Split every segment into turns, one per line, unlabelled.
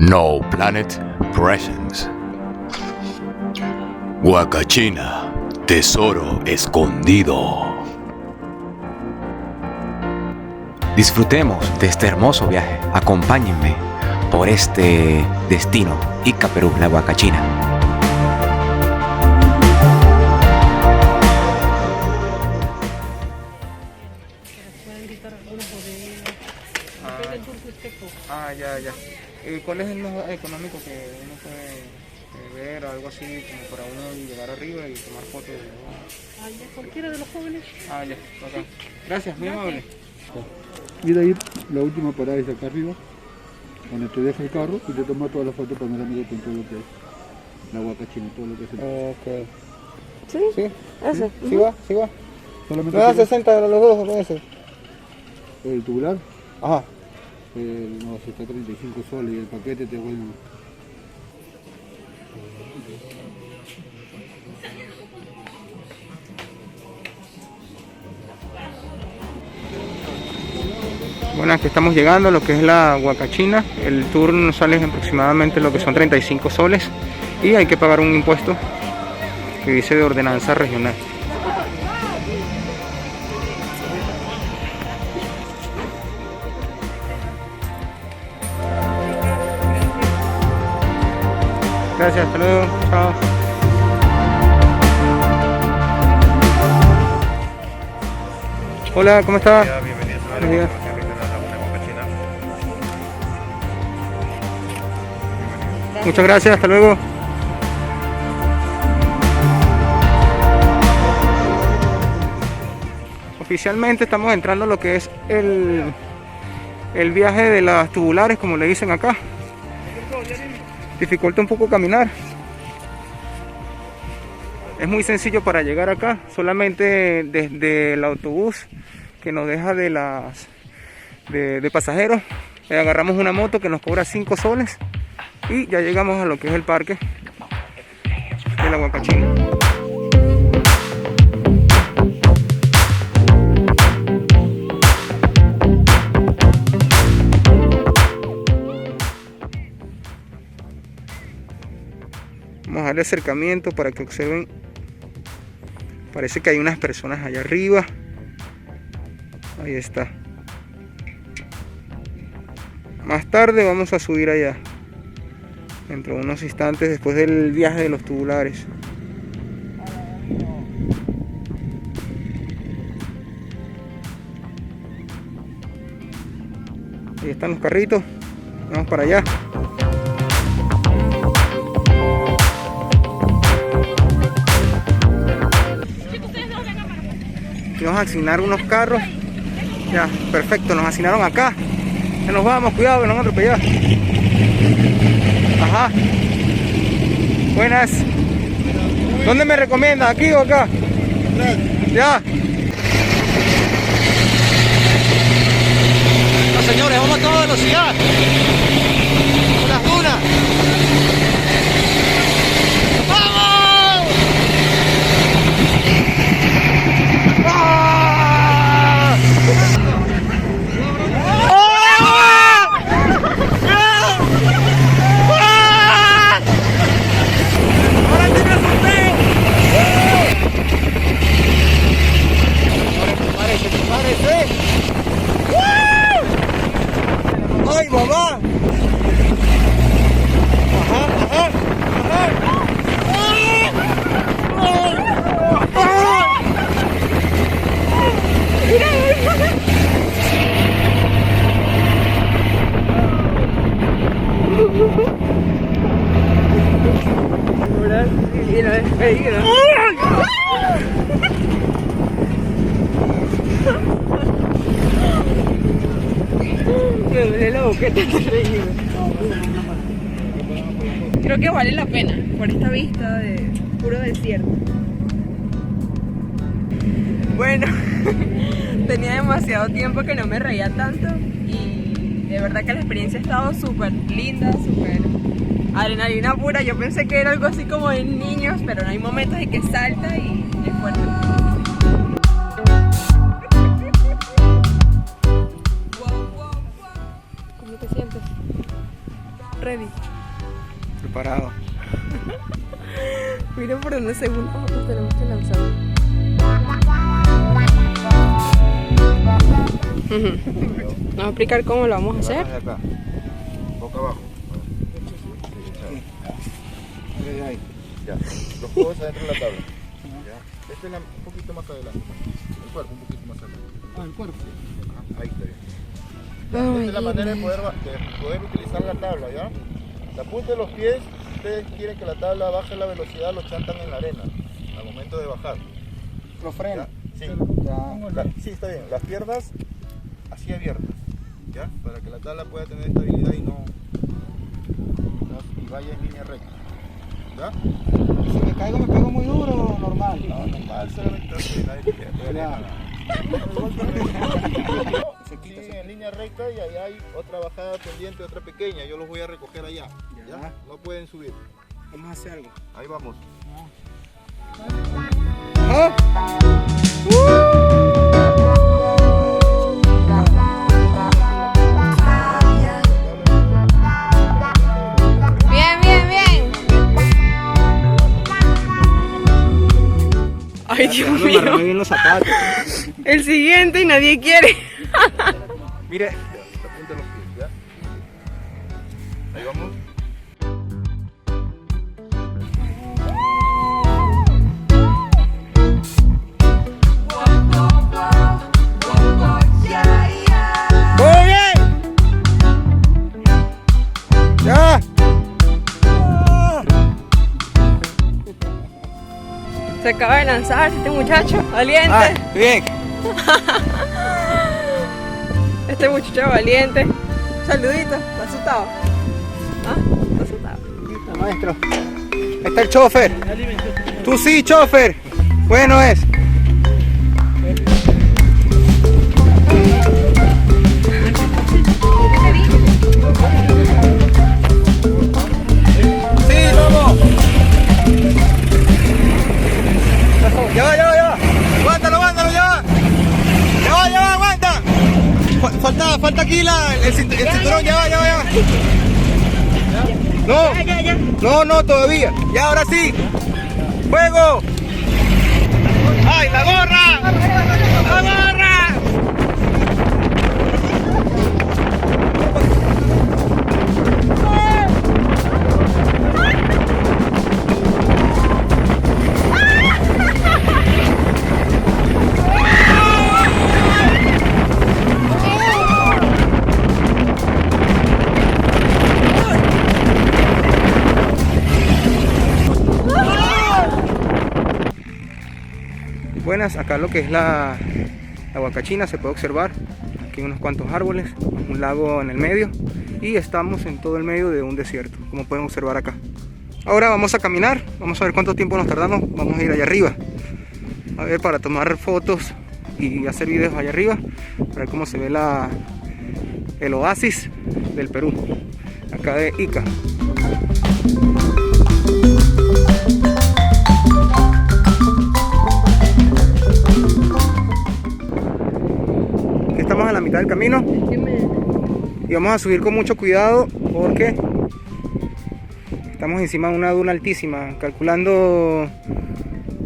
No Planet Presents. Huacachina, tesoro escondido.
Disfrutemos de este hermoso viaje. Acompáñenme por este destino, Ica, Perú, la Huacachina.
Ya. ¿Cuál es el más económico que uno puede ver o algo así, como para uno llegar arriba y tomar fotos?
Ya, cualquiera de los jóvenes.
Ya, acá. Gracias, muy amable.
Y de ahí la última parada es acá arriba, donde te deja el carro y te toma todas las fotos panorámicas con todo lo que es la Huacachina, todo lo que es el...
Ok.
¿Sí?
¿Sí?
Ese.
¿Sí va?
Solamente
¿Me da
tienes
60 de los dos o ese?
el tubular,
Ajá.
no, si está 35 soles y el paquete te vuelve...
Bueno, aquí estamos llegando a lo que es la Huacachina. El tour nos sale aproximadamente lo que son 35 soles y hay que pagar un impuesto que dice de ordenanza regional. Gracias, hasta luego, chao. Hola, ¿cómo está?
Bienvenidos a la
Buenos días.
Corporación Regional Laguna Huacachina.
Muchas gracias, hasta luego. Oficialmente estamos entrando a lo que es el viaje de las tubulares, como le dicen acá. Dificulta un poco caminar. Es muy sencillo para llegar acá, solamente desde el autobús que nos deja de pasajeros, agarramos una moto que nos cobra 5 soles y ya llegamos a lo que es el parque de la Huacachina. Vamos a darle acercamiento para que observen. Parece que hay unas personas allá arriba. Ahí está. Más tarde vamos a subir allá, dentro de unos instantes, después del viaje de los tubulares. Ahí están los carritos. Vamos para allá. Vamos a asignar unos carros. Ya, perfecto, nos asignaron acá. Ya nos vamos, cuidado que nos van a atropellar. Ajá. Buenas. ¿Dónde me recomienda? ¿Aquí o acá? Ya.
No, señores, vamos a toda velocidad. Unas dunas. ¡Vamos! ¡Ah! ¡Ay, mamá! Ajá.
Me duele la boqueta, terrible. Creo que vale la pena por esta vista de puro desierto. Bueno, tenía demasiado tiempo que no me reía tanto y de verdad que la experiencia ha estado súper linda, súper adrenalina pura. Yo pensé que era algo así como de niños, pero no, hay momentos en que salta y es fuerte. ¿Cómo te sientes? ready.
Preparado.
Mira por dónde según nosotros tenemos que lanzar. Vamos a explicar cómo lo vamos a hacer.
Acá, boca abajo. Ya, los codos adentro de la tabla. Ya. Este es un poquito más adelante. El cuerpo un poquito más adelante.
El cuerpo.
Ajá, ahí está bien. Esta es la manera de poder utilizar la tabla, ¿ya? La punta de los pies, ustedes quieren que la tabla baje la velocidad, lo chantan en la arena al momento de bajar.
Lo freno.
Sí, sí, está bien. Las piernas así abiertas, ¿ya? Para que la tabla pueda tener estabilidad y y vaya en línea recta, ¿ya?
Si me caigo, me pego muy duro o normal.
No, normal, solamente se cliquen en línea recta y allá hay otra bajada pendiente, otra pequeña. Yo los voy a recoger allá, ¿ya? No pueden subir.
Vamos a hacer algo.
Ahí vamos.
Bien, bien, bien. Ay, Dios
Me
mío.
amarré bien los zapatos.
El siguiente y nadie quiere.
Mire,
La punta de los pies, ¿ya? Ahí vamos.
¡todo bien! ¡Ya!
Se acaba de lanzar este muchacho, valiente.
Ah, bien.
Este muchacho valiente. Saludito, ¿está asustado? ¿Ah? ¿Está asustado?
Maestro. Ahí está el chofer. Tú sí, chofer. Bueno es. Sí, vamos. Ya va, ya va, ya va. Aguántalo, aguántalo, ya va. Ya va, ya va, aguanta. Falta aquí el cinturón, ya va, ya va, ya va. No, no, todavía. Ya, ahora sí. ¡Fuego! ¡Ay, la gorra! ¡La gorra! Buenas, acá lo que es la Huacachina se puede observar. Aquí hay unos cuantos árboles, un lago en el medio y estamos en todo el medio de un desierto, como pueden observar acá. Ahora vamos a caminar, vamos a ver cuánto tiempo nos tardamos, vamos a ir allá arriba. A ver, para tomar fotos y hacer videos allá arriba, para ver cómo se ve el oasis del Perú, acá de Ica. Estamos a la mitad del camino y vamos a subir con mucho cuidado porque estamos encima de una duna altísima, calculando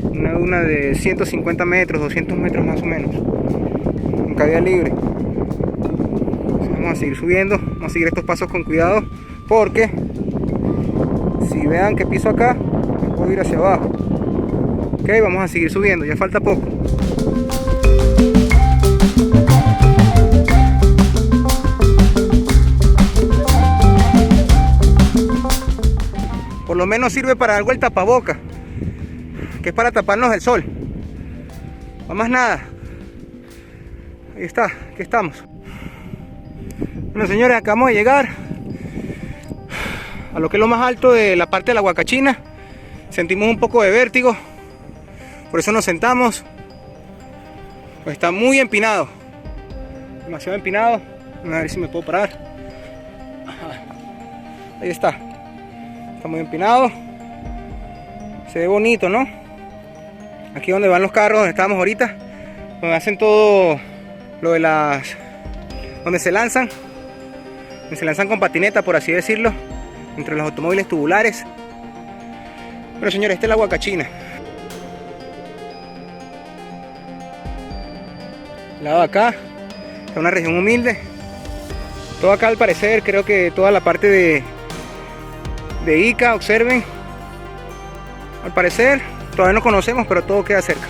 una duna de 150 metros, 200 metros más o menos, en caída libre. Entonces vamos a seguir subiendo, vamos a seguir estos pasos con cuidado porque si vean que piso acá, puedo ir hacia abajo. Ok, vamos a seguir subiendo, ya falta poco. Por lo menos sirve para algo el tapaboca, que es para taparnos el sol. No más nada. Ahí está, aquí estamos. Bueno, señores, acabamos de llegar a lo que es lo más alto de la parte de la Huacachina. Sentimos un poco de vértigo, por eso nos sentamos. Pues está muy empinado, demasiado empinado. A ver si me puedo parar. Ahí está. Está muy empinado. Se ve bonito, ¿no? Aquí donde van los carros, donde estábamos ahorita, donde hacen todo lo de las... donde se lanzan con patineta, por así decirlo. entre los automóviles tubulares. Bueno, señores, esta es la Huacachina. El lado de acá es una región humilde. Todo acá, al parecer, creo que toda la parte de Ica, observen. Al parecer, todavía no conocemos, pero todo queda cerca.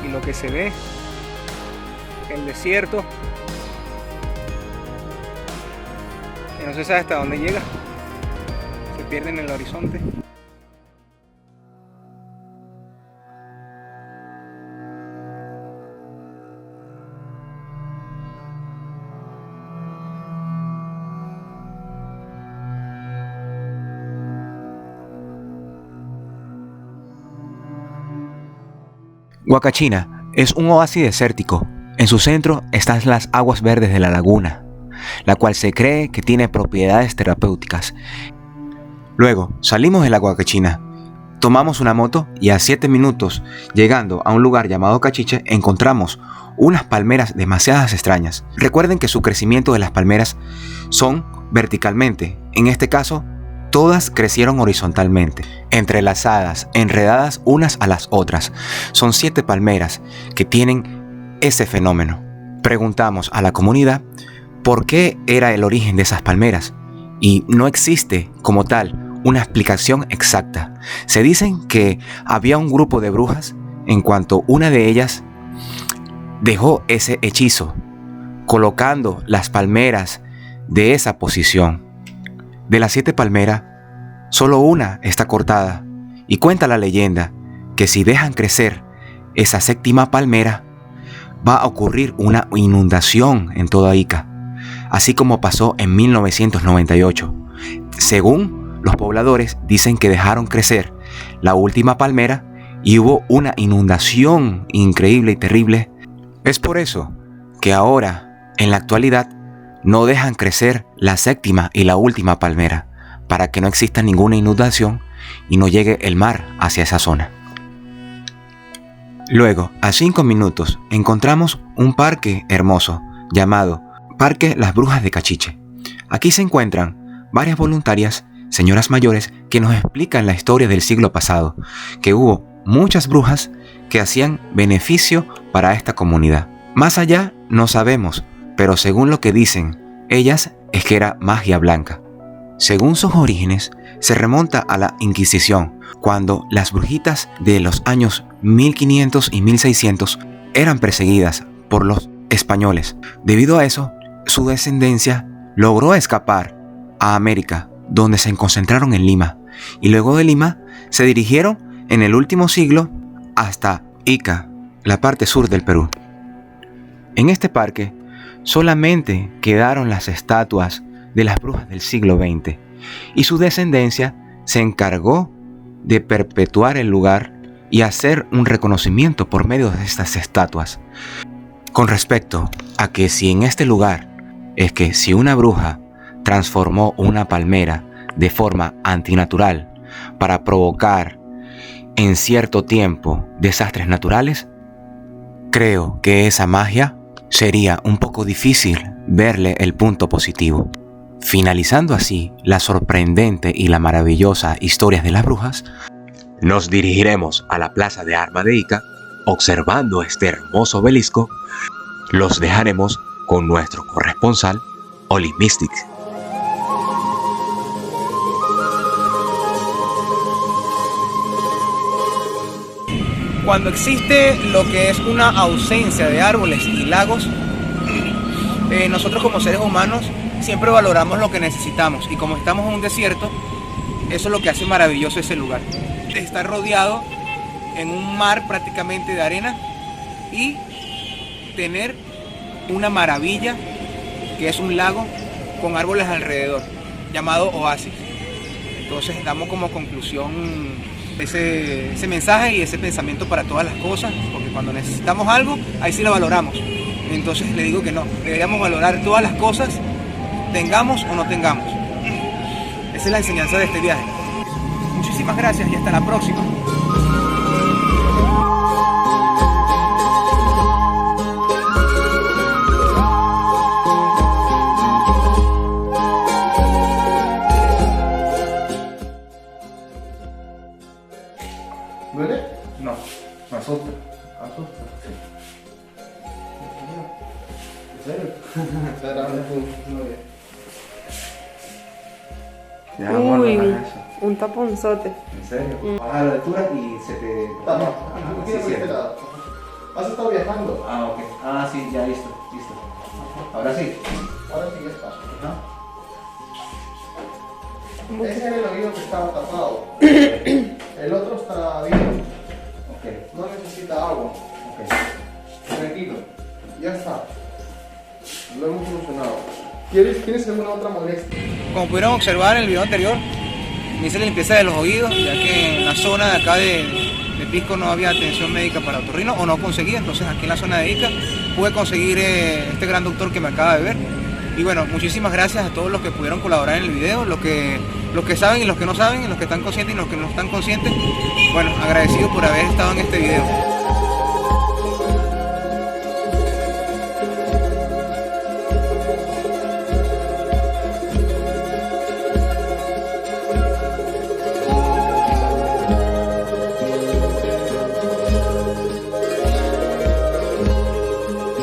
Y lo que se ve, el desierto, que no se sabe hasta dónde llega, se pierde en el horizonte.
Huacachina es un oasis desértico. En su centro están las aguas verdes de la laguna, la cual se cree que tiene propiedades terapéuticas. Luego salimos de la Huacachina, tomamos una moto y a 7 minutos, llegando a un lugar llamado Cachiche, encontramos unas palmeras demasiadas extrañas. Recuerden que su crecimiento de las palmeras son verticalmente. En este caso, todas crecieron horizontalmente, entrelazadas, enredadas unas a las otras. Son 7 palmeras que tienen ese fenómeno. Preguntamos a la comunidad por qué era el origen de esas palmeras y no existe como tal una explicación exacta. Se dicen que había un grupo de brujas en cuanto una de ellas dejó ese hechizo, colocando las palmeras de esa posición. De las 7 palmeras, solo una está cortada y cuenta la leyenda que si dejan crecer esa 7ª palmera, va a ocurrir una inundación en toda Ica, así como pasó en 1998. Según los pobladores, dicen que dejaron crecer la última palmera y hubo una inundación increíble y terrible. Es por eso que ahora, en la actualidad, no dejan crecer la 7ª y la última palmera, para que no exista ninguna inundación y no llegue el mar hacia esa zona. Luego, a 5 minutos, encontramos un parque hermoso llamado Parque Las Brujas de Cachiche. Aquí se encuentran varias voluntarias, señoras mayores, que nos explican la historia del siglo pasado, que hubo muchas brujas que hacían beneficio para esta comunidad. Más allá no sabemos, pero según lo que dicen ellas es que era magia blanca. Según sus orígenes, se remonta a la Inquisición, cuando las brujitas de los años 1500 y 1600 eran perseguidas por los españoles. Debido a eso, su descendencia logró escapar a América, donde se concentraron en Lima, y luego de Lima se dirigieron en el último siglo hasta Ica, la parte sur del Perú. En este parque solamente quedaron las estatuas de las brujas del siglo XX, y su descendencia se encargó de perpetuar el lugar y hacer un reconocimiento por medio de estas estatuas. Con respecto a que si en este lugar es que si una bruja transformó una palmera de forma antinatural para provocar en cierto tiempo desastres naturales, creo que esa magia sería un poco difícil verle el punto positivo. Finalizando así la sorprendente y la maravillosa historia de las brujas, nos dirigiremos a la Plaza de Armas de Ica. Observando este hermoso obelisco, los dejaremos con nuestro corresponsal, Oli Mystic.
Cuando existe lo que es una ausencia de árboles y lagos, nosotros como seres humanos siempre valoramos lo que necesitamos, y como estamos en un desierto, eso es lo que hace maravilloso ese lugar. Está rodeado en un mar prácticamente de arena y tener una maravilla que es un lago con árboles alrededor, llamado oasis. Entonces damos como conclusión ese mensaje y ese pensamiento para todas las cosas, porque cuando necesitamos algo, ahí sí lo valoramos. Entonces le digo que no, deberíamos valorar todas las cosas, tengamos o no tengamos. Esa es la enseñanza de este viaje. Muchísimas gracias y hasta la próxima.
Ya, amor, no
Uy,
hagas eso.
un taponzote.
¿En serio? Baja la altura y se te...
Sí,
cierto.
¿Has estado viajando?
Ah, ok. Ah, sí, ya listo. Ahora sí.
Ahora sí ya está. Ese es el oído que estaba tapado. El otro está bien.
Ok,
No necesita agua.
ok.
Tranquilo. Ya está. Lo hemos solucionado. ¿Tienes alguna otra molestia?
Como pudieron observar en el video anterior, me hice la limpieza de los oídos, ya que en la zona de acá de Pisco no había atención médica para otorrino, o no conseguía. Entonces aquí en la zona de Ica pude conseguir este gran doctor que me acaba de ver. Y bueno, muchísimas gracias a todos los que pudieron colaborar en el video, los que saben y los que no saben, los que están conscientes y los que no están conscientes. Bueno, agradecido por haber estado en este video.